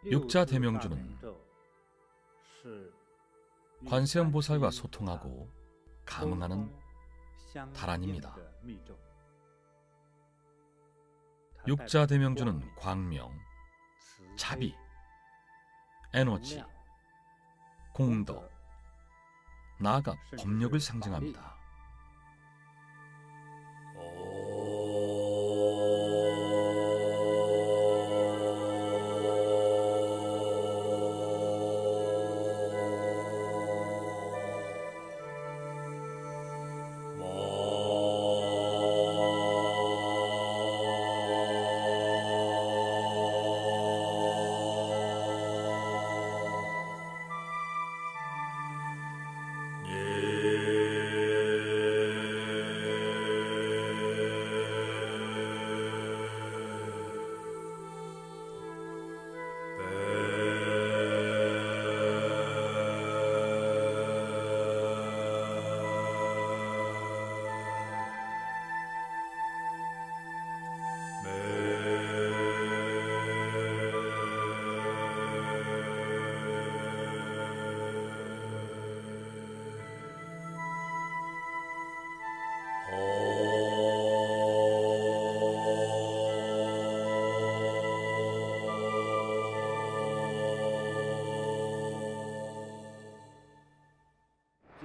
육자 대명주는 관세음보살과 소통하고 감응하는 달안입니다. 육자 대명주는 광명, 자비, 에너지, 공덕, 나아가 법력을 상징합니다.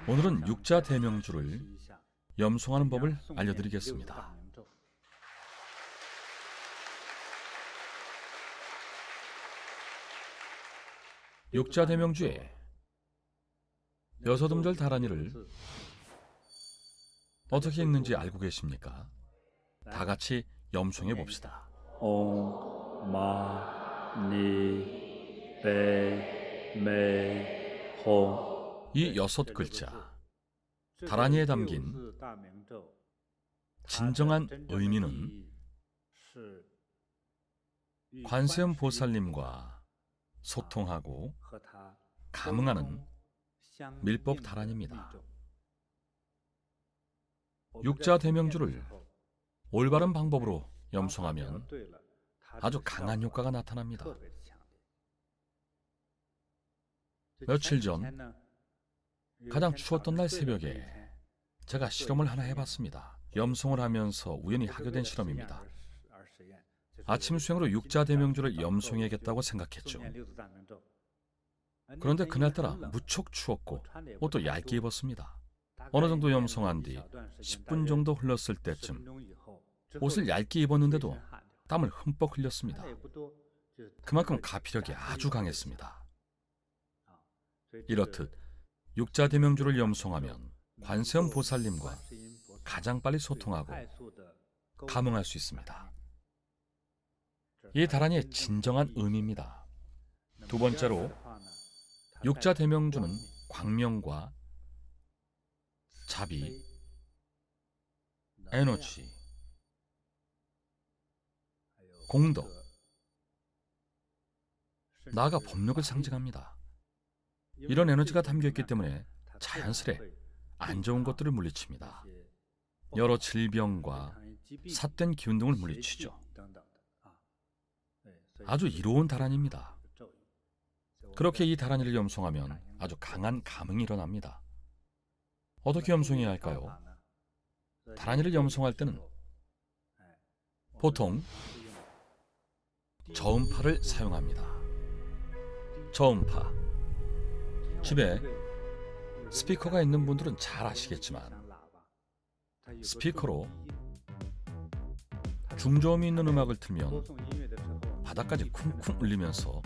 오늘은 육자 대명주를 염송하는 법을 알려드리겠습니다. 육자 대명주의 여섯음절 다란이를 어떻게 읽는지 알고 계십니까? 다 같이 염송해 봅시다. 옹, 마, 니, 베, 메, 홍. 이 여섯 글자 다란이에 담긴 진정한 의미는 관세음보살님과 소통하고 감응하는 밀법 다란입니다. 육자 대명주를 올바른 방법으로 염송하면 아주 강한 효과가 나타납니다. 며칠 전 가장 추웠던 날 새벽에 제가 실험을 하나 해봤습니다. 염송을 하면서 우연히 하게 된 실험입니다. 아침 수행으로 육자 대명주를 염송해야겠다고 생각했죠. 그런데 그날따라 무척 추웠고 옷도 얇게 입었습니다. 어느 정도 염송한 뒤 10분 정도 흘렀을 때쯤 옷을 얇게 입었는데도 땀을 흠뻑 흘렸습니다. 그만큼 가피력이 아주 강했습니다. 이렇듯 육자 대명주를 염송하면 관세음보살님과 가장 빨리 소통하고 감응할 수 있습니다. 이 다란이의 진정한 의미입니다. 두 번째로 육자 대명주는 광명과 자비, 에너지, 공덕, 나아가 법력을 상징합니다. 이런 에너지가 담겨있기 때문에 자연스레 안 좋은 것들을 물리칩니다. 여러 질병과 삿된 기운 등을 물리치죠. 아주 이로운 다란입니다. 그렇게 이 다란이를 염송하면 아주 강한 감응이 일어납니다. 어떻게 염송해야 할까요? 다란이를 염송할 때는 보통 저음파를 사용합니다. 저음파. 집에 스피커가 있는 분들은 잘 아시겠지만 스피커로 중저음이 있는 음악을 틀면 바닥까지 쿵쿵 울리면서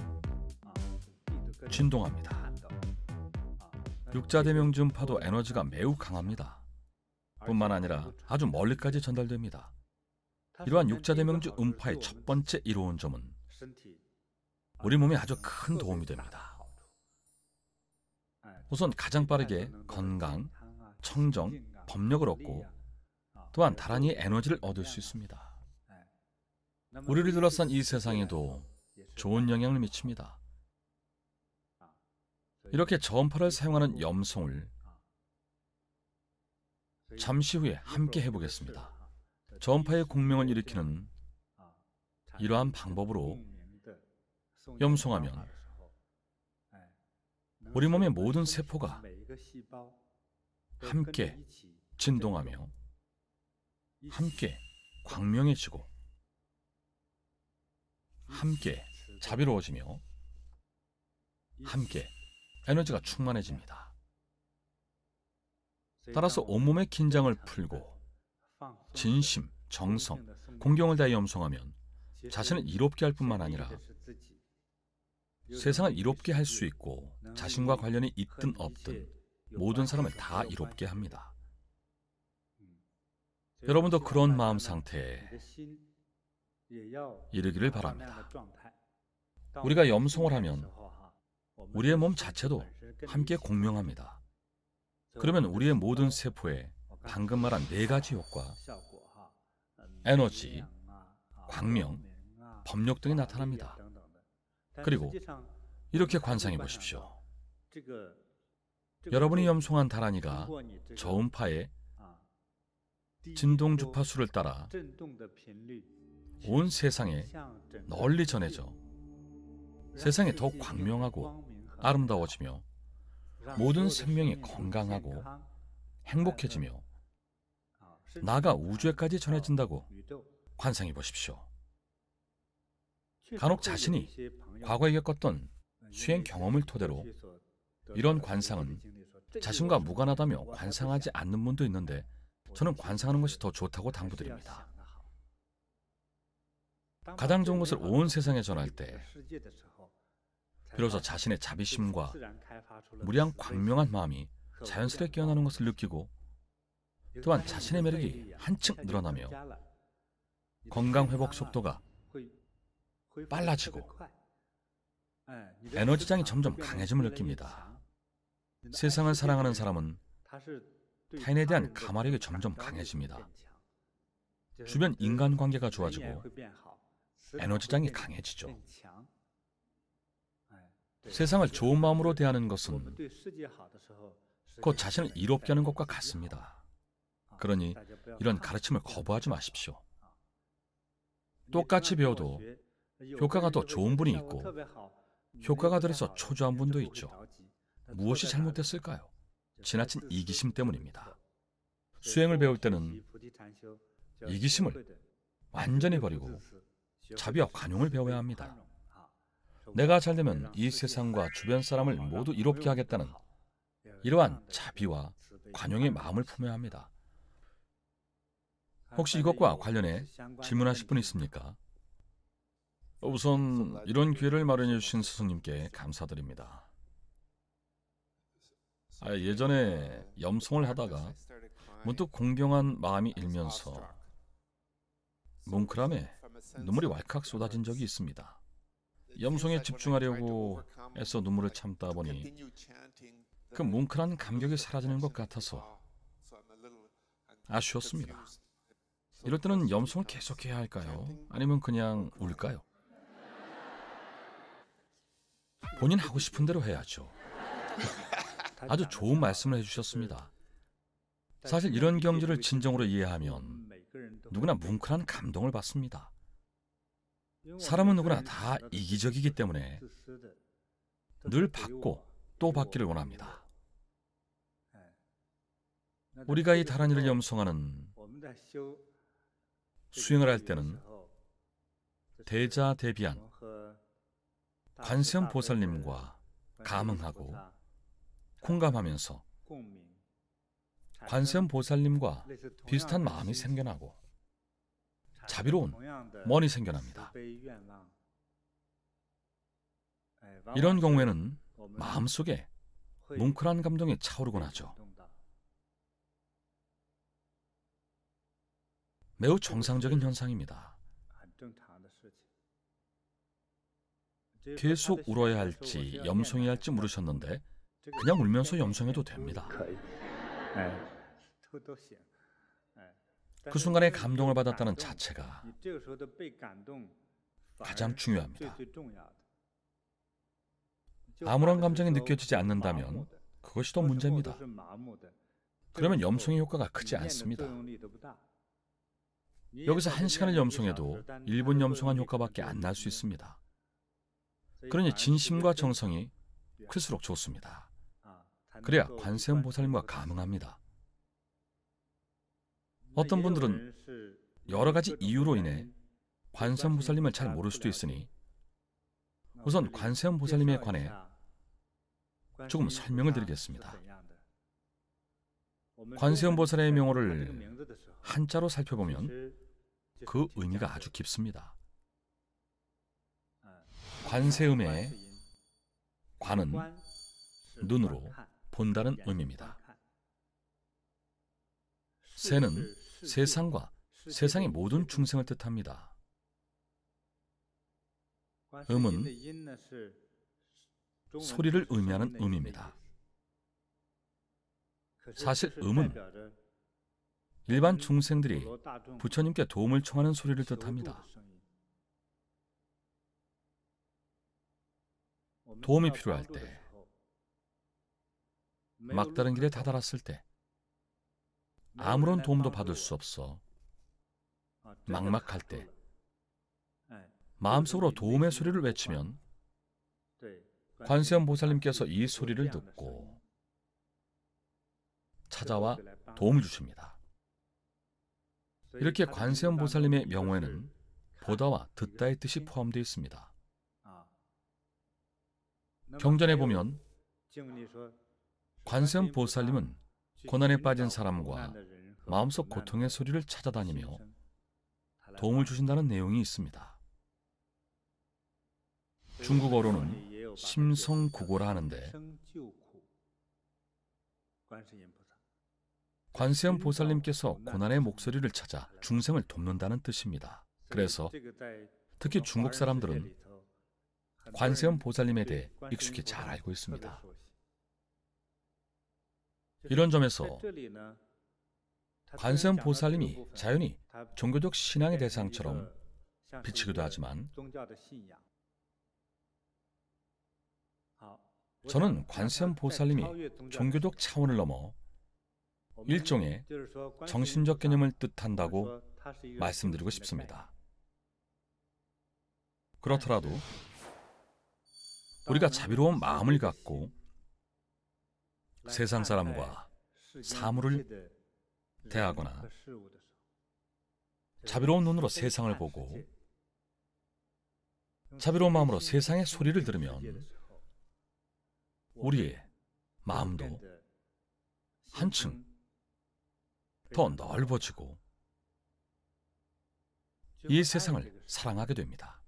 진동합니다. 육자 대명주 음파도 에너지가 매우 강합니다. 뿐만 아니라 아주 멀리까지 전달됩니다. 이러한 육자 대명주 음파의 첫 번째 이로운 점은 우리 몸에 아주 큰 도움이 됩니다. 우선 가장 빠르게 건강, 청정, 법력을 얻고 또한 다란이의 에너지를 얻을 수 있습니다. 우리를 둘러싼 이 세상에도 좋은 영향을 미칩니다. 이렇게 저음파를 사용하는 염송을 잠시 후에 함께 해보겠습니다. 저음파의 공명을 일으키는 이러한 방법으로 염송하면 우리 몸의 모든 세포가 함께 진동하며 함께 광명해지고 함께 자비로워지며 함께 에너지가 충만해집니다. 따라서 온몸의 긴장을 풀고 진심, 정성, 공경을 다해 염송하면 자신을 이롭게 할 뿐만 아니라 세상을 이롭게 할 수 있고 자신과 관련이 있든 없든 모든 사람을 다 이롭게 합니다. 여러분도 그런 마음 상태에 이르기를 바랍니다. 우리가 염송을 하면 우리의 몸 자체도 함께 공명합니다. 그러면 우리의 모든 세포에 방금 말한 4가지 효과, 에너지, 광명, 법력 등이 나타납니다. 그리고 이렇게 관상해 보십시오. 여러분이 염송한 다란이가 저음파의 진동 주파수를 따라 온 세상에 널리 전해져 세상이 더욱 광명하고 아름다워지며 모든 생명이 건강하고 행복해지며 나아가 우주에까지 전해진다고 관상해 보십시오. 간혹 자신이 과거에 겪었던 수행 경험을 토대로 이런 관상은 자신과 무관하다며 관상하지 않는 분도 있는데 저는 관상하는 것이 더 좋다고 당부드립니다. 가장 좋은 것을 온 세상에 전할 때 비로소 자신의 자비심과 무량 광명한 마음이 자연스레 깨어나는 것을 느끼고 또한 자신의 매력이 한층 늘어나며 건강 회복 속도가 빨라지고 에너지장이 점점 강해짐을 느낍니다. 세상을 사랑하는 사람은 타인에 대한 감화력이 점점 강해집니다. 주변 인간관계가 좋아지고 에너지장이 강해지죠. 세상을 좋은 마음으로 대하는 것은 곧 자신을 이롭게 하는 것과 같습니다. 그러니 이런 가르침을 거부하지 마십시오. 똑같이 배워도 효과가 더 좋은 분이 있고 효과가 덜해서 초조한 분도 있죠. 무엇이 잘못됐을까요? 지나친 이기심 때문입니다. 수행을 배울 때는 이기심을 완전히 버리고 자비와 관용을 배워야 합니다. 내가 잘되면 이 세상과 주변 사람을 모두 이롭게 하겠다는 이러한 자비와 관용의 마음을 품어야 합니다. 혹시 이것과 관련해 질문하실 분 있습니까? 우선 이런 기회를 마련해 주신 스승님께 감사드립니다. 예전에 염송을 하다가 문득 공경한 마음이 일면서 뭉클함에 눈물이 왈칵 쏟아진 적이 있습니다. 염송에 집중하려고 애써 눈물을 참다 보니 그 뭉클한 감격이 사라지는 것 같아서 아쉬웠습니다. 이럴 때는 염송을 계속해야 할까요? 아니면 그냥 울까요? 본인 하고 싶은 대로 해야죠. 아주 좋은 말씀을 해주셨습니다. 사실 이런 경지를 진정으로 이해하면 누구나 뭉클한 감동을 받습니다. 사람은 누구나 다 이기적이기 때문에 늘 받고 또 받기를 원합니다. 우리가 이 다란이를 염송하는 수행을 할 때는 대자대비한 관세음 보살님과 감응하고 공감하면서 관세음 보살님과 비슷한 마음이 생겨나고 자비로운 먼이 생겨납니다. 이런 경우에는 마음속에 뭉클한 감동이 차오르곤 하죠. 매우 정상적인 현상입니다. 계속 울어야 할지 염송해야 할지 물으셨는데 그냥 울면서 염송해도 됩니다. 그 순간에 감동을 받았다는 자체가 가장 중요합니다. 아무런 감정이 느껴지지 않는다면 그것이 더 문제입니다. 그러면 염송의 효과가 크지 않습니다. 여기서 1시간을 염송해도 1분 염송한 효과밖에 안 날 수 있습니다. 그러니 진심과 정성이 클수록 좋습니다. 그래야 관세음보살님과 감응합니다. 어떤 분들은 여러 가지 이유로 인해 관세음보살님을 잘 모를 수도 있으니 우선 관세음보살님에 관해 조금 설명을 드리겠습니다. 관세음보살의 명호를 한자로 살펴보면 그 의미가 아주 깊습니다. 관세음의 관은 눈으로 본다는 의미입니다. 세는 세상과 세상의 모든 중생을 뜻합니다. 음은 소리를 의미하는 음입니다. 사실 음은 일반 중생들이 부처님께 도움을 청하는 소리를 뜻합니다. 도움이 필요할 때, 막다른 길에 다다랐을 때, 아무런 도움도 받을 수 없어 막막할 때 마음속으로 도움의 소리를 외치면 관세음보살님께서 이 소리를 듣고 찾아와 도움을 주십니다. 이렇게 관세음보살님의 명호에는 보다와 듣다의 뜻이 포함되어 있습니다. 경전에 보면 관세음보살님은 고난에 빠진 사람과 마음속 고통의 소리를 찾아다니며 도움을 주신다는 내용이 있습니다. 중국어로는 심성구고라 하는데 관세음보살님께서 고난의 목소리를 찾아 중생을 돕는다는 뜻입니다. 그래서 특히 중국 사람들은 관세음보살님에 대해 익숙히 잘 알고 있습니다. 이런 점에서 관세음보살님이 자연히 종교적 신앙의 대상처럼 비치기도 하지만 저는 관세음보살님이 종교적 차원을 넘어 일종의 정신적 개념을 뜻한다고 말씀드리고 싶습니다. 그렇더라도 우리가 자비로운 마음을 갖고 세상 사람과 사물을 대하거나 자비로운 눈으로 세상을 보고 자비로운 마음으로 세상의 소리를 들으면 우리의 마음도 한층 더 넓어지고 이 세상을 사랑하게 됩니다.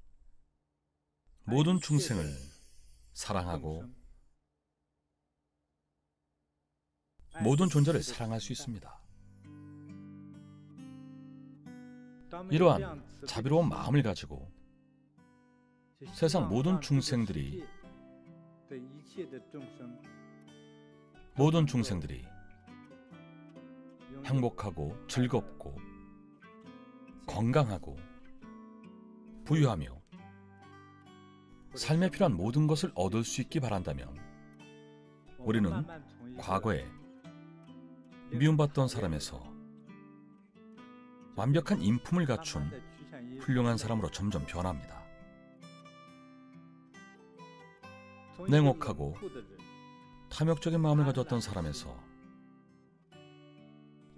모든 중생을 사랑하고 모든 존재를 사랑할 수 있습니다. 이러한 자비로운 마음을 가지고 세상 모든 중생들이 행복하고 즐겁고 건강하고 부유하며 삶에 필요한 모든 것을 얻을 수 있기 바란다면 우리는 과거에 미움받던 사람에서 완벽한 인품을 갖춘 훌륭한 사람으로 점점 변합니다. 냉혹하고 탐욕적인 마음을 가졌던 사람에서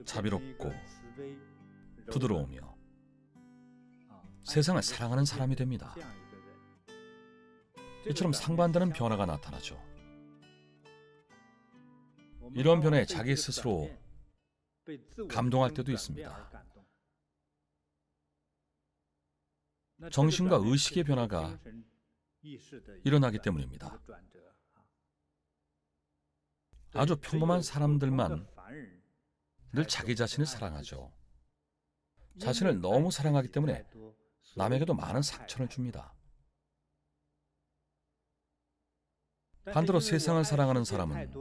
자비롭고 부드러우며 세상을 사랑하는 사람이 됩니다. 이처럼 상반되는 변화가 나타나죠. 이런 변화에 자기 스스로 감동할 때도 있습니다. 정신과 의식의 변화가 일어나기 때문입니다. 아주 평범한 사람들만 늘 자기 자신을 사랑하죠. 자신을 너무 사랑하기 때문에 남에게도 많은 상처를 줍니다. 반대로 세상을 사랑하는 사람은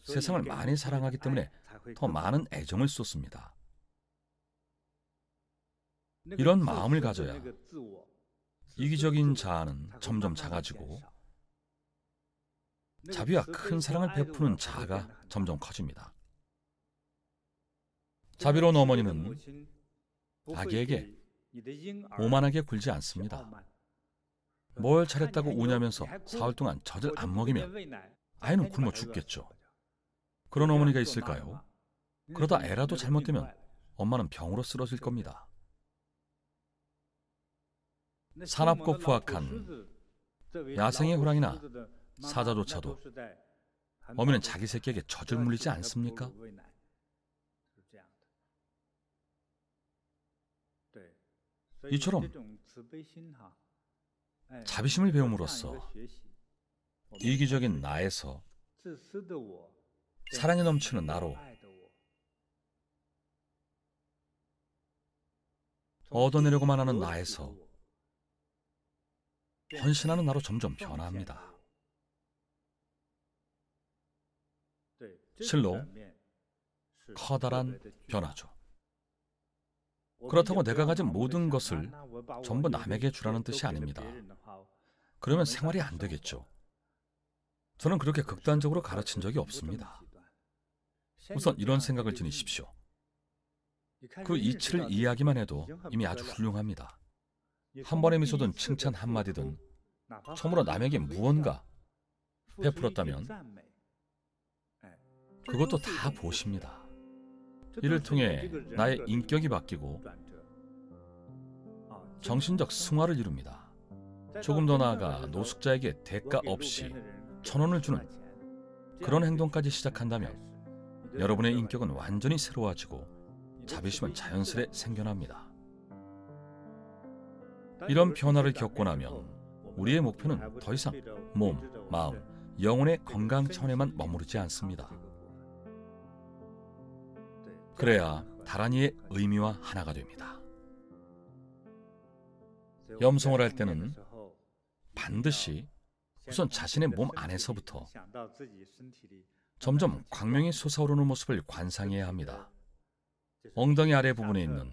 세상을 많이 사랑하기 때문에 더 많은 애정을 쏟습니다. 이런 마음을 가져야 이기적인 자아는 점점 작아지고 자비와 큰 사랑을 베푸는 자아가 점점 커집니다. 자비로운 어머니는 아기에게 오만하게 굴지 않습니다. 뭘 잘했다고 우냐면서 사흘 동안 젖을 안 먹이면 아이는 굶어 죽겠죠. 그런 어머니가 있을까요? 그러다 애라도 잘못되면 엄마는 병으로 쓰러질 겁니다. 사납고 부악한 야생의 호랑이나 사자조차도 어미는 자기 새끼에게 젖을 물리지 않습니까? 이처럼 자비심을 배움으로써 이기적인 나에서 사랑이 넘치는 나로 얻어내려고만 하는 나에서 헌신하는 나로 점점 변화합니다. 실로 커다란 변화죠. 그렇다고 내가 가진 모든 것을 전부 남에게 주라는 뜻이 아닙니다. 그러면 생활이 안 되겠죠. 저는 그렇게 극단적으로 가르친 적이 없습니다. 우선 이런 생각을 지니십시오. 그 이치를 이해하기만 해도 이미 아주 훌륭합니다. 한 번의 미소든 칭찬 한마디든 처음으로 남에게 무언가 베풀었다면 그것도 다 보십니다. 이를 통해 나의 인격이 바뀌고 정신적 승화를 이룹니다. 조금 더 나아가 노숙자에게 대가 없이 1,000원을 주는 그런 행동까지 시작한다면 여러분의 인격은 완전히 새로워지고 자비심은 자연스레 생겨납니다. 이런 변화를 겪고 나면 우리의 목표는 더 이상 몸, 마음, 영혼의 건강 차원에만 머무르지 않습니다. 그래야 다란이의 의미와 하나가 됩니다. 염송을 할 때는 반드시 우선 자신의 몸 안에서부터 점점 광명이 솟아오르는 모습을 관상해야 합니다. 엉덩이 아래 부분에 있는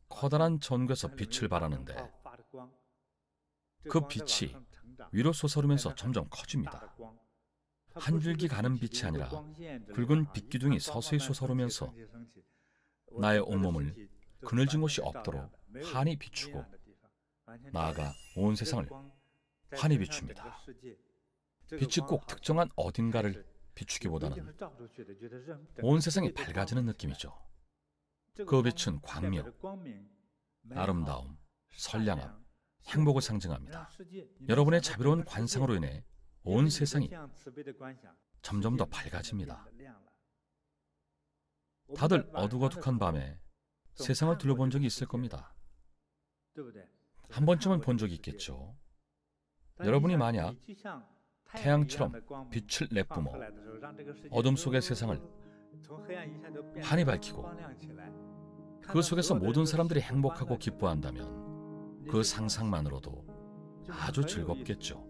커다란 전구에서 빛을 발하는데 그 빛이 위로 솟아오르면서 점점 커집니다. 한 줄기 가는 빛이 아니라 붉은 빛기둥이 서서히 솟아오르면서 나의 온몸을 그늘진 곳이 없도록 환히 비추고 나아가 온 세상을 환히 비춥니다. 빛이 꼭 특정한 어딘가를 비추기보다는 온 세상이 밝아지는 느낌이죠. 그 빛은 광명, 아름다움, 선량함, 행복을 상징합니다. 여러분의 자비로운 관상으로 인해 온 세상이 점점 더 밝아집니다. 다들 어둑어둑한 밤에 세상을 둘러본 적이 있을 겁니다. 한 번쯤은 본 적이 있겠죠. 여러분이 만약 태양처럼 빛을 내뿜어 어둠 속의 세상을 환히 밝히고 그 속에서 모든 사람들이 행복하고 기뻐한다면 그 상상만으로도 아주 즐겁겠죠.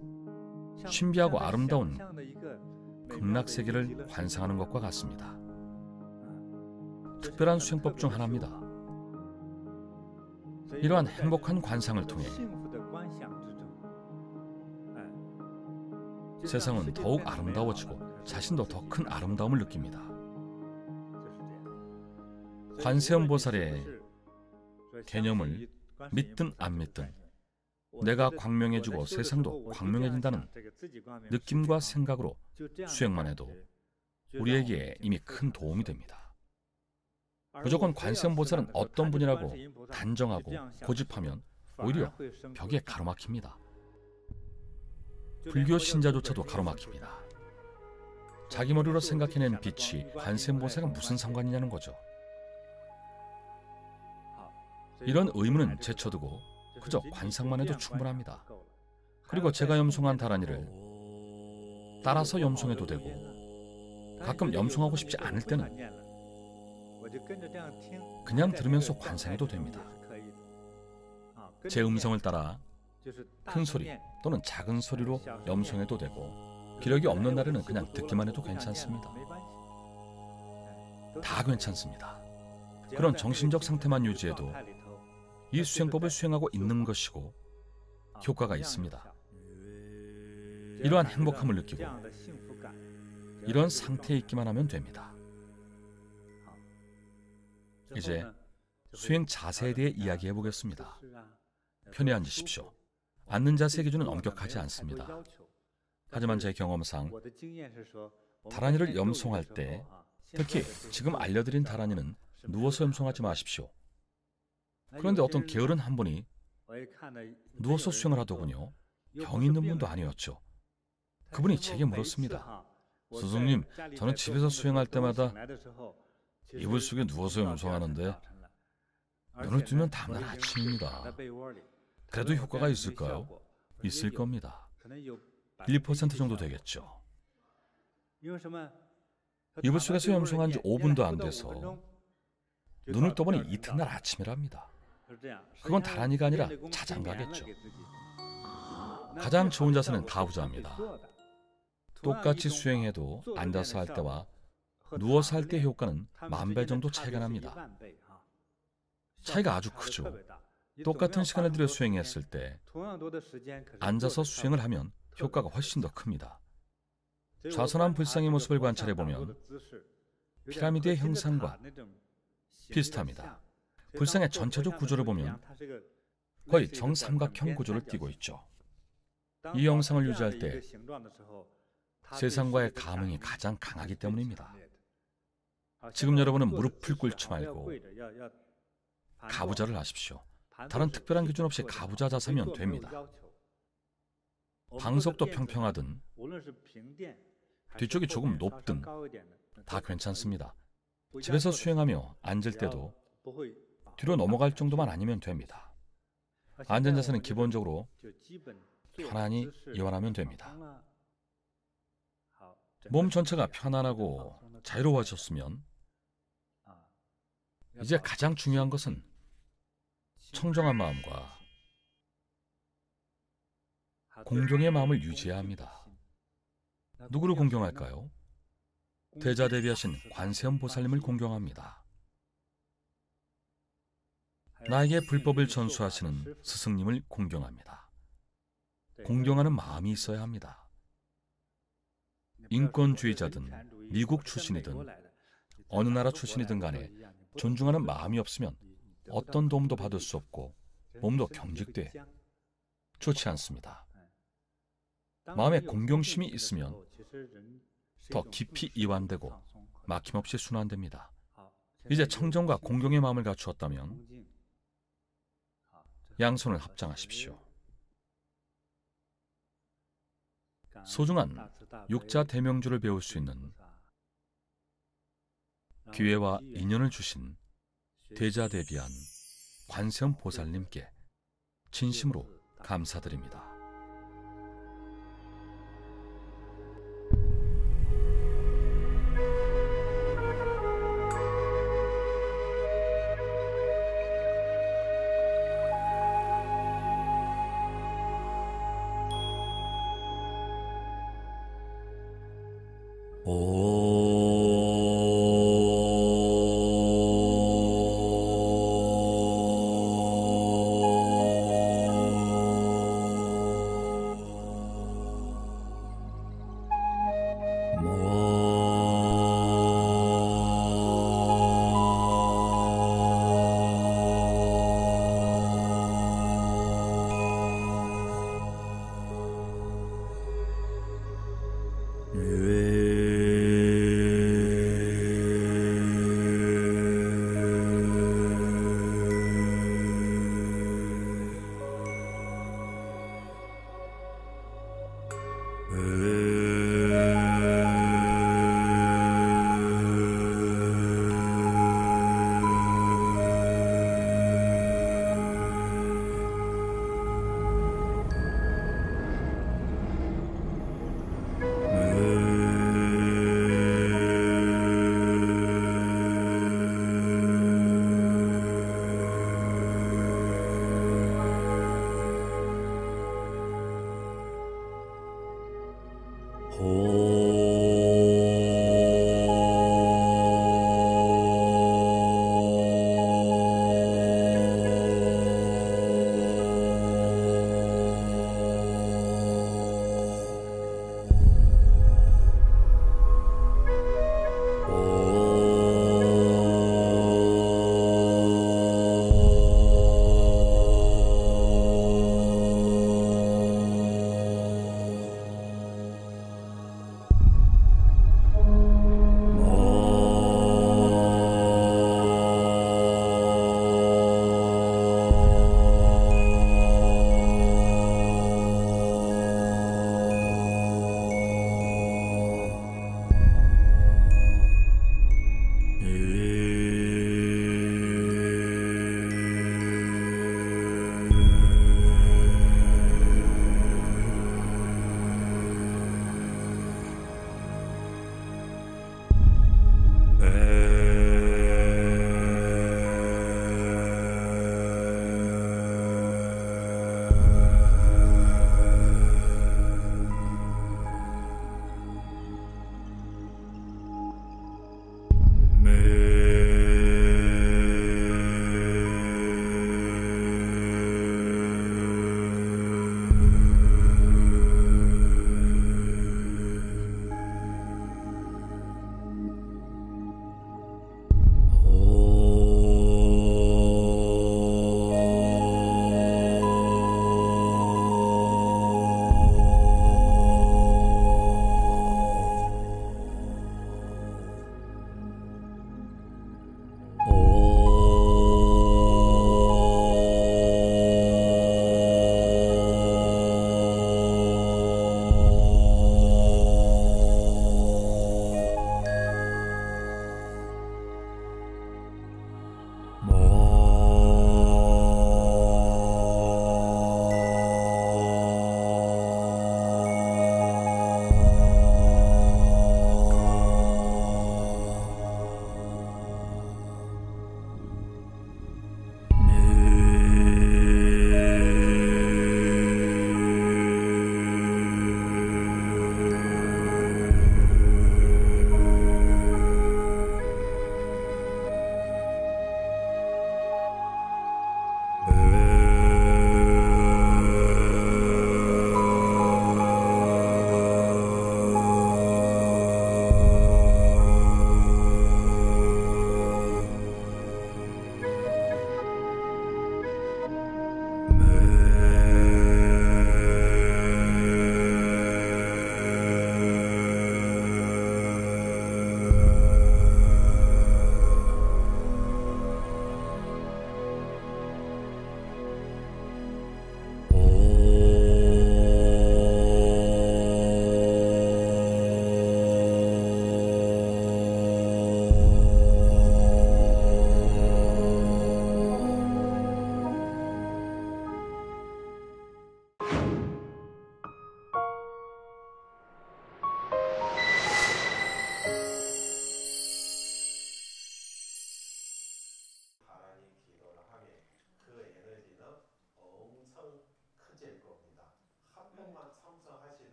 신비하고 아름다운 극락세계를 관상하는 것과 같습니다. 특별한 수행법 중 하나입니다. 이러한 행복한 관상을 통해 세상은 더욱 아름다워지고 자신도 더 큰 아름다움을 느낍니다. 관세음보살의 개념을 믿든 안 믿든 내가 광명해지고 세상도 광명해진다는 느낌과 생각으로 수행만 해도 우리에게 이미 큰 도움이 됩니다. 무조건 관세음보살은 어떤 분이라고 단정하고 고집하면 오히려 벽에 가로막힙니다. 불교 신자조차도 가로막힙니다. 자기 머리로 생각해낸 빛이 관세음보살과 무슨 상관이냐는 거죠. 이런 의문은 제쳐두고 그저 관상만 해도 충분합니다. 그리고 제가 염송한 다란이를 따라서 염송해도 되고 가끔 염송하고 싶지 않을 때는 그냥 들으면서 관상해도 됩니다. 제 음성을 따라 큰 소리 또는 작은 소리로 염송해도 되고 기력이 없는 날에는 그냥 듣기만 해도 괜찮습니다. 다 괜찮습니다. 그런 정신적 상태만 유지해도 이 수행법을 수행하고 있는 것이고 효과가 있습니다. 이러한 행복함을 느끼고 이런 상태에 있기만 하면 됩니다. 이제 수행 자세에 대해 이야기해 보겠습니다. 편히 앉으십시오. 앉는 자세 기준은 엄격하지 않습니다. 하지만 제 경험상 다란이를 염송할 때, 특히 지금 알려드린 다란이는 누워서 염송하지 마십시오. 그런데 어떤 게으른 한 분이 누워서 수행을 하더군요. 병 있는 분도 아니었죠. 그분이 제게 물었습니다. 스승님, 저는 집에서 수행할 때마다 이불 속에 누워서 염송하는데 눈을 뜨면 다음날 아침입니다. 그래도 효과가 있을까요? 있을 겁니다. 1% 정도 되겠죠. 이불 속에서 염송한 지 5분도 안 돼서 눈을 떠보니 이튿날 아침이랍니다. 그건 다란이가 아니라 자장가겠죠. 가장 좋은 자세는 가부좌입니다. 똑같이 수행해도 앉아서 할 때와 누워서 할 때의 효과는 10,000배 정도 차이가 납니다. 차이가 아주 크죠. 똑같은 시간을 들여 수행했을 때 앉아서 수행을 하면 효과가 훨씬 더 큽니다. 좌선한 불상의 모습을 관찰해보면 피라미드의 형상과 비슷합니다. 불상의 전체적 구조를 보면 거의 정삼각형 구조를 띠고 있죠. 이 형상을 유지할 때 세상과의 감흥이 가장 강하기 때문입니다. 지금 여러분은 무릎을 꿇지 말고 가부좌를 하십시오. 다른 특별한 기준 없이 가부좌 자세면 됩니다. 방석도 평평하든 뒤쪽이 조금 높든 다 괜찮습니다. 집에서 수행하며 앉을 때도 뒤로 넘어갈 정도만 아니면 됩니다. 앉은 자세는 기본적으로 편안히 이완하면 됩니다. 몸 전체가 편안하고 자유로워졌으면 이제 가장 중요한 것은 청정한 마음과 공경의 마음을 유지해야 합니다. 누구를 공경할까요? 대자대비하신 관세음 보살님을 공경합니다. 나에게 불법을 전수하시는 스승님을 공경합니다. 공경하는 마음이 있어야 합니다. 인권주의자든 미국 출신이든 어느 나라 출신이든 간에 존중하는 마음이 없으면 어떤 도움도 받을 수 없고 몸도 경직돼 좋지 않습니다. 마음에 공경심이 있으면 더 깊이 이완되고 막힘없이 순환됩니다. 이제 청정과 공경의 마음을 갖추었다면 양손을 합장하십시오. 소중한 육자 대명주를 배울 수 있는 기회와 인연을 주신 대자대비한 관세음 보살님께 진심으로 감사드립니다.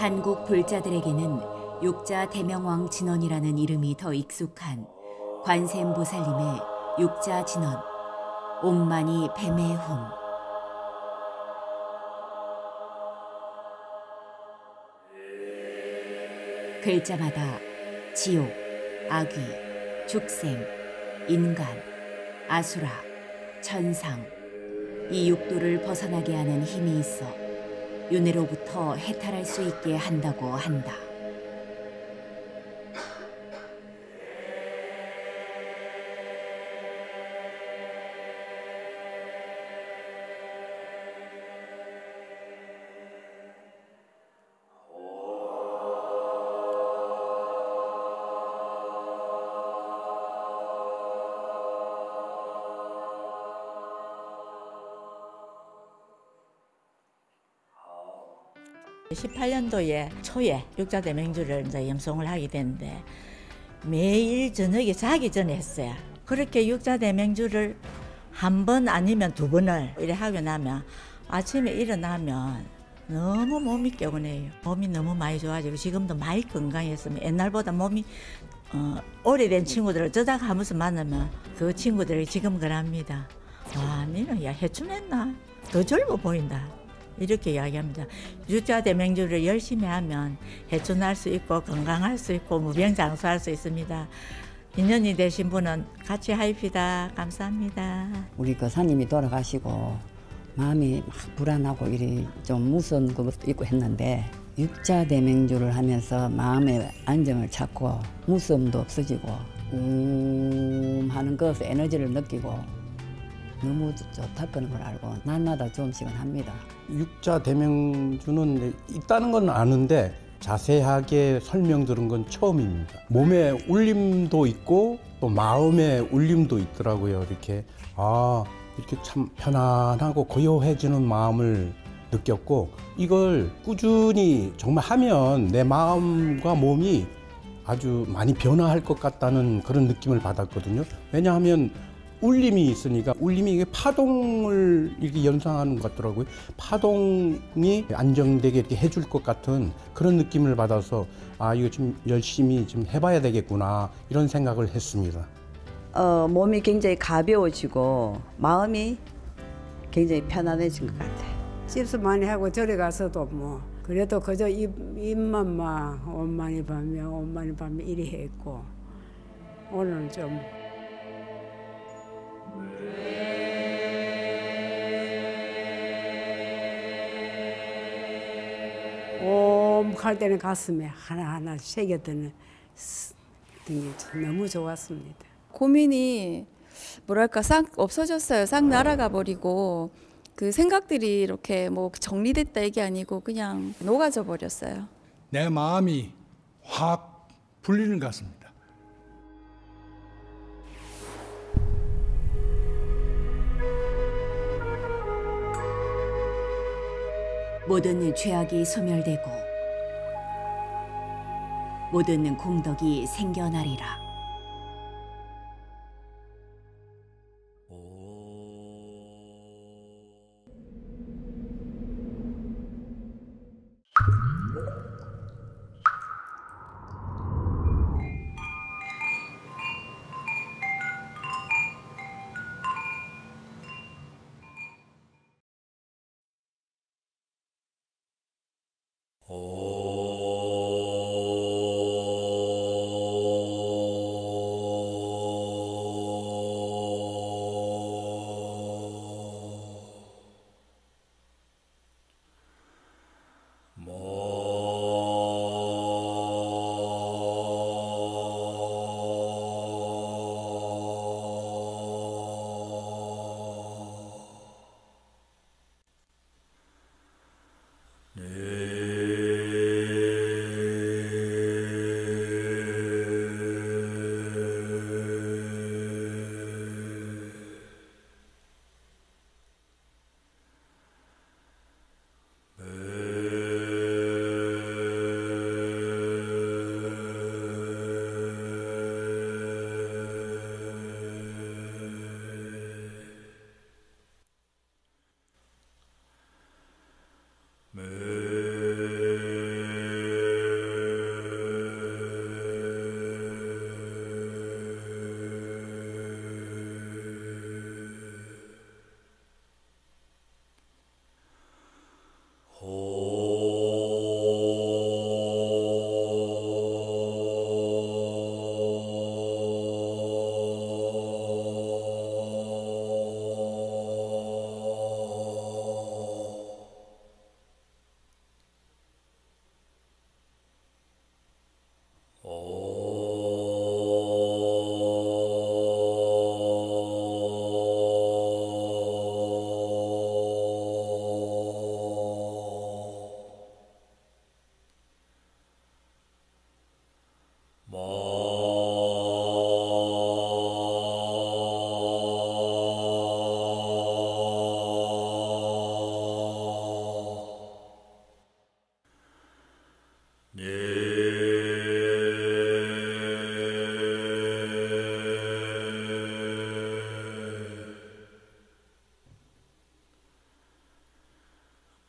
한국 불자들에게는 육자 대명왕 진원이라는 이름이 더 익숙한 관세음보살님의 육자 진원, 옴마니 뱀의 홈. 글자마다 지옥, 아귀, 죽생, 인간, 아수라, 천상, 이 육도를 벗어나게 하는 힘이 있어 윤회로부터 해탈할 수 있게 한다고 한다. 초에 육자대명주를 이제 염송을 하게 됐는데 매일 저녁에 자기 전에 했어요. 그렇게 육자대명주를 한 번 아니면 두 번을 이래 하고 나면 아침에 일어나면 너무 몸이 개운해요. 몸이 너무 많이 좋아지고 지금도 많이 건강했으면 옛날보다 몸이 오래된 친구들을 저작하면서 만나면 그 친구들이 지금 그럽니다. 와, 니는 야 해춘했나? 더 젊어 보인다. 이렇게 이야기합니다. 육자대명주를 열심히 하면 해춘할 수 있고 건강할 수 있고 무병장수할 수 있습니다. 인연이 되신 분은 같이 하입시다. 감사합니다. 우리 그 사님이 돌아가시고 마음이 막 불안하고 이리 좀 무서운 것도 있고 했는데 육자대명주를 하면서 마음의 안정을 찾고 무서움도 없어지고 하는 것에 에너지를 느끼고 너무 좋다는 걸 알고 날마다 조금씩은 합니다. 육자대명주는 있다는 건 아는데 자세하게 설명 들은 건 처음입니다. 몸에 울림도 있고 또 마음에 울림도 있더라고요. 이렇게 이렇게 참 편안하고 고요해지는 마음을 느꼈고 이걸 꾸준히 정말 하면 내 마음과 몸이 아주 많이 변화할 것 같다는 그런 느낌을 받았거든요. 왜냐하면 울림이 있으니까 울림이 이게 파동을 이렇게 연상하는 것 같더라고요. 파동이 안정되게 이렇게 해줄 것 같은 그런 느낌을 받아서 이거 좀 열심히 좀 해봐야 되겠구나 이런 생각을 했습니다. 몸이 굉장히 가벼워지고 마음이 굉장히 편안해진 것 같아요. 씹수 많이 하고 저리 가서도 뭐 그래도 그저 입만 막 엄마니 밤에 이리 했고 오늘은 좀 할 때는 가슴에 하나하나 새겨드는 등이 너무 좋았습니다. 고민이 뭐랄까 싹 없어졌어요. 싹 날아가 버리고 그 생각들이 이렇게 뭐 정리됐다 이게 아니고 그냥 녹아져 버렸어요. 내 마음이 확 풀리는 것 같습니다. 모든 죄악이 소멸되고 모든 공덕이 생겨나리라. 네.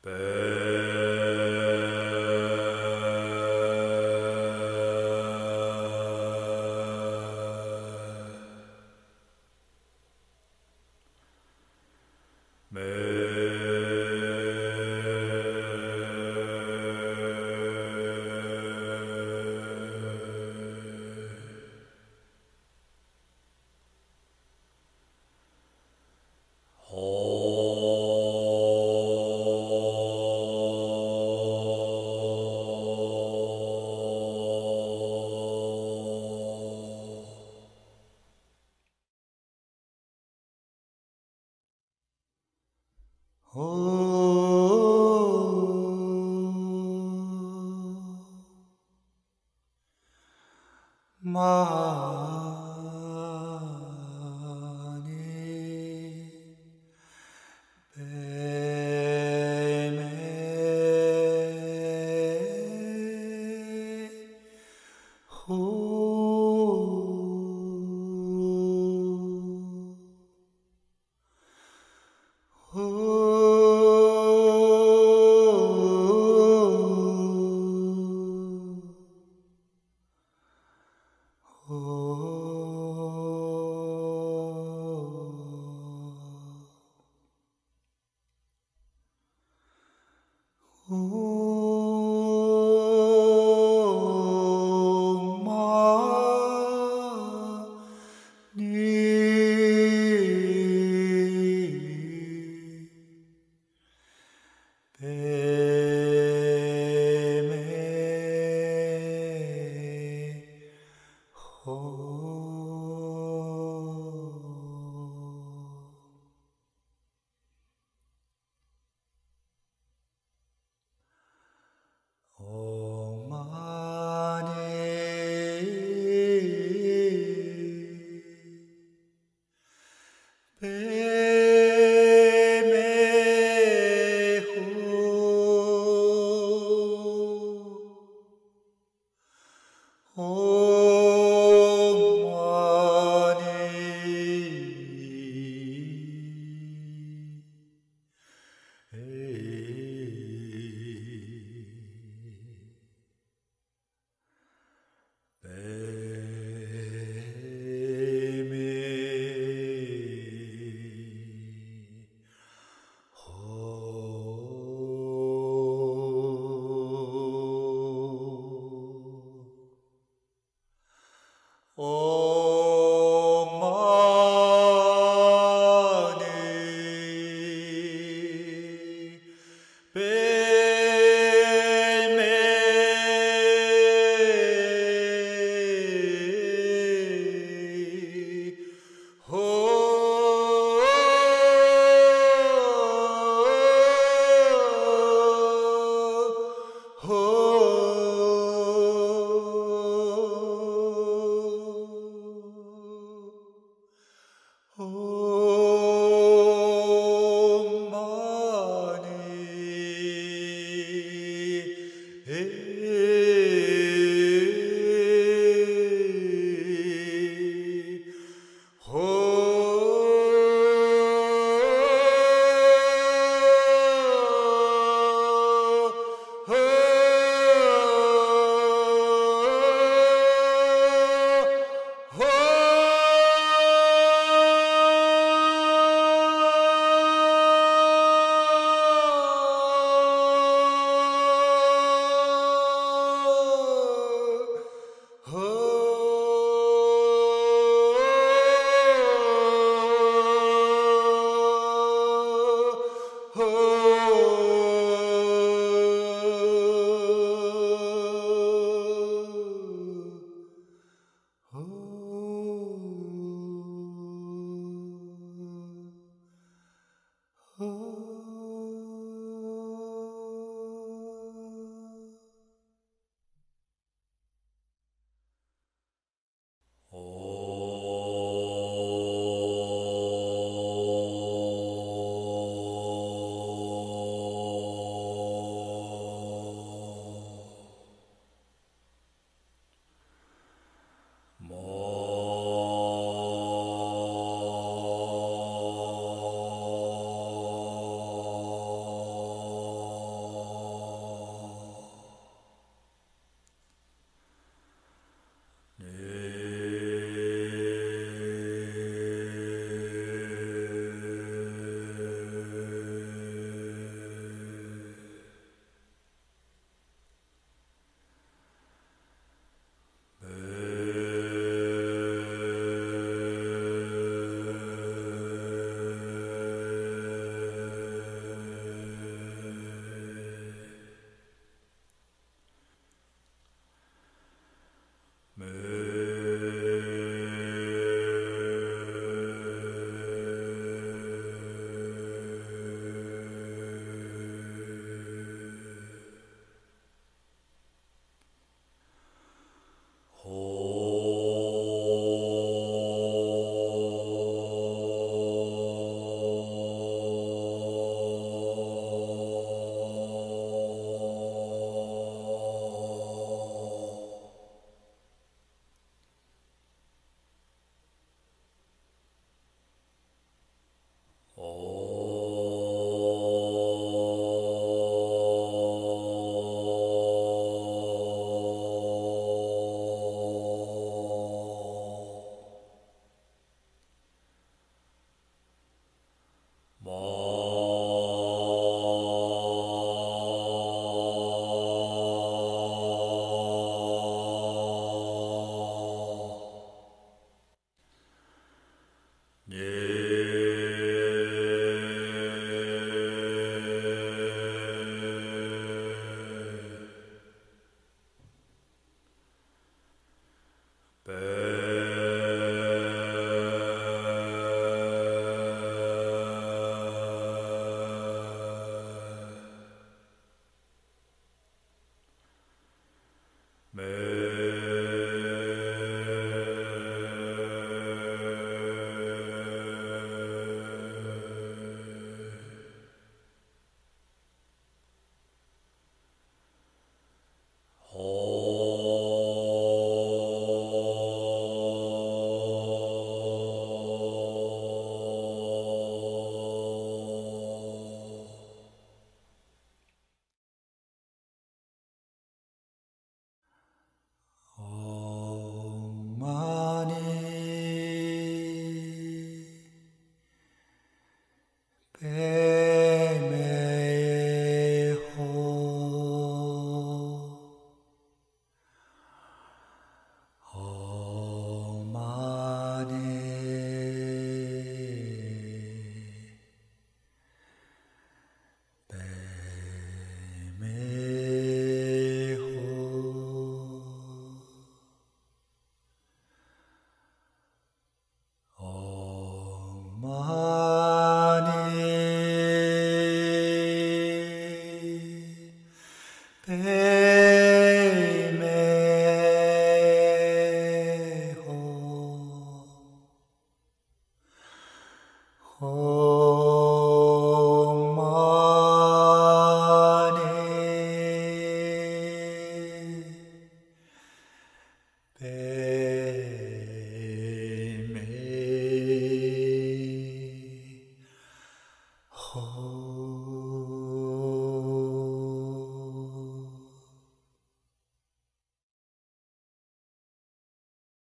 Oh